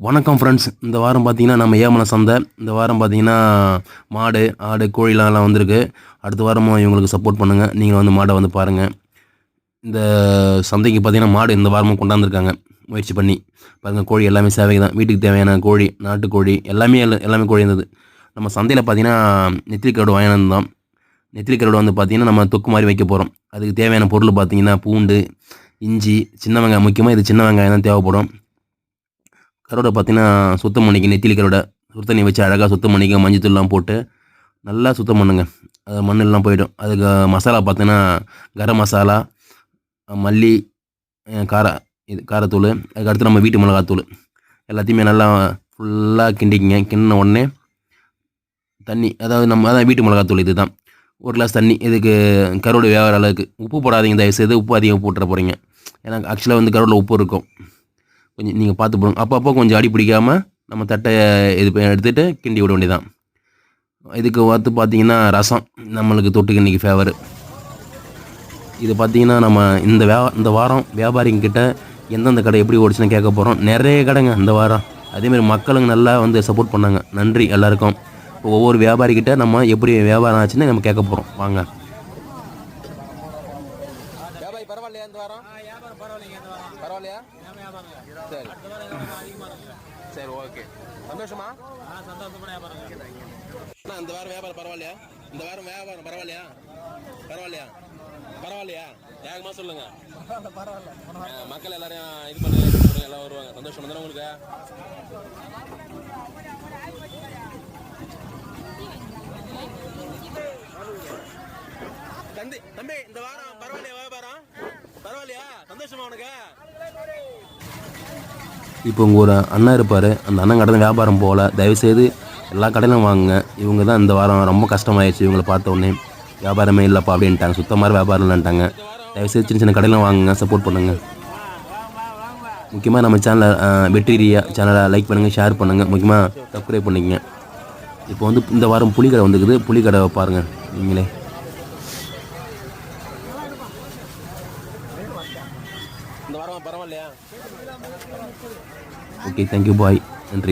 வணக்கம் ஃப்ரெண்ட்ஸ். இந்த வாரம் பார்த்தீங்கன்னா, நம்ம ஏமன சந்தை. இந்த வாரம் பார்த்தீங்கன்னா, மாடு, ஆடு, கோழிலாம் வந்திருக்கு. அடுத்த வாரமும் இவங்களுக்கு சப்போர்ட் பண்ணுங்க. நீங்க வந்து மாட வந்து பாருங்க. இந்த சந்தைக்கு பார்த்தீங்கன்னா, மாடு இந்த வாரமும் கொண்டாந்துருக்காங்க. முயற்சி பண்ணி. பாருங்க கோழி எல்லாமே சேவைக்கு தான். வீட்டுக்கு தேவையான கோழி, நாட்டுக்கோழி எல்லாமே கோழி இருந்தது. நம்ம சந்தையில பார்த்தீங்கன்னா, நெத்திலி கருவாடு வாங்கிட்டு வந்தோம். நெத்திலி கருவாடு வந்து பார்த்தீங்கன்னா, நம்ம தொக்கு மாரி வைக்க போறோம். அதுக்கு தேவையான பொருள் பார்த்தீங்கன்னா, பூண்டு, இஞ்சி, சின்ன வெங்காயம் முக்கியமா இது சின்ன வெங்காயம் தான் தேவைப்படும். கருவாட பார்த்தீங்கன்னா, சுத்தம் பண்ணிக்க நெத்திலி கருவாட. சுடு தண்ணி வச்சு அழகா சுத்தம் பண்ணிக்க மஞ்சத்தூள்லாம் போட்டு நல்லா சுத்தம் பண்ணுங்க. அது மண்ணெல்லாம் போயிடும். அதுக்கு மசாலா பார்த்தீங்கன்னா, கரம் மசாலா, மல்லி, கார காரத்தூளு, அதுக்கடுத்து நம்ம வீட்டு மிளகாத்தூளு எல்லாத்தையுமே நல்லா ஃபுல்லா கிண்டிக்கங்க. கிண்டுன உடனே தண்ணி, அதாவது நம்ம அதான் வீட்டு மிளகாத்தூள் இதுதான். 1 கிளாஸ் தண்ணி இதுக்கு கருவாடு வேகுற அளவுக்கு. உப்பு போடாதீங்க தயவுசெய்து. உப்பு அதிகம் போட்டுற போறீங்க. ஏன்னா ஆக்சுவலா வந்து கருவாடுல உப்பு இருக்கும். கொஞ்சம் நீங்கள் பார்த்து போடுங்க. அப்பப்போ கொஞ்சம் அடி பிடிக்காம நம்ம தட்டைய எடுத்துட்டு கிண்டி விட வேண்டியதான். இதுக்கு பார்த்து பார்த்தீங்கன்னா ரசம் நம்மளுக்கு தொட்டுக்க இன்றைக்கி ஃபேவரு. இது பார்த்தீங்கன்னா நம்ம இந்த வாரம் வியாபாரிங்கிட்ட எந்தெந்த கடை எப்படி ஓடிச்சுன்னு கேட்க போகிறோம். நிறைய கடைங்க இந்த வாரம். அதேமாதிரி மக்களுங்க நல்லா வந்து சப்போர்ட் பண்ணாங்க. நன்றி எல்லாருக்கும். இப்போ ஒவ்வொரு வியாபாரிக்கிட்ட நம்ம எப்படி வியாபாரம் ஆச்சுன்னு நம்ம கேட்க போகிறோம். வாங்க. வியாபாரி பரவாயில்லையா இந்த வாரம்? வியாபாரம் பரவாயில்லைங்க இந்த வாரம். பரவாயில்லையா? சரி. சரி, ஓகே. சந்தோஷமா? சந்தோஷமான வியாபாரம். அண்ணா இந்த வாரம் வியாபாரம் பரவாயில்லையா? இந்த வாரம் வியாபாரம் பரவாயில்லையா? பரவாயில்லையா? பரவாயில்லையா? வேகமாக சொல்லுங்க. பரவாயில்ல. மக்கள் எல்லாரையும் இது பண்ணி எல்லாம் வருவாங்க. சந்தோஷம் தானே உங்களுக்கு? தம்பி இந்த வாரம் பரவாயில்லையா வியாபாரம்? பரவாயில்லையா? சந்தோஷமா உனக்கு? இப்போ உங்கள் ஒரு அண்ணன் இருப்பார். அந்த அண்ணன் கடை வியாபாரம் போகல. தயவுசெய்து எல்லா கடையிலும் வாங்குங்க. இவங்க தான் இந்த வாரம் ரொம்ப கஷ்டமாயிடுச்சு. இவங்களை பார்த்த உடனே வியாபாரமே இல்லைப்பா அப்படின்ட்டாங்க. சுத்தமாக வியாபாரம் இல்லைன்ட்டாங்க. தயவுசெய்து சின்ன சின்ன கடையிலும் வாங்குங்க. சப்போர்ட் பண்ணுங்கள். முக்கியமாக நம்ம சேனலை வெற்றிரியா சேனலை லைக் பண்ணுங்கள், ஷேர் பண்ணுங்கள், முக்கியமாக சப்ஸ்கிரைப் பண்ணிக்கங்க. இப்போ வந்து இந்த வாரம் புளிக்கடை வந்துக்குது. புளிக்கடை பாருங்கள் நீங்களே. இந்த வாரம் பரவாயில்லையா? ஓகே, தேங்க்யூ, பாய், நன்றி.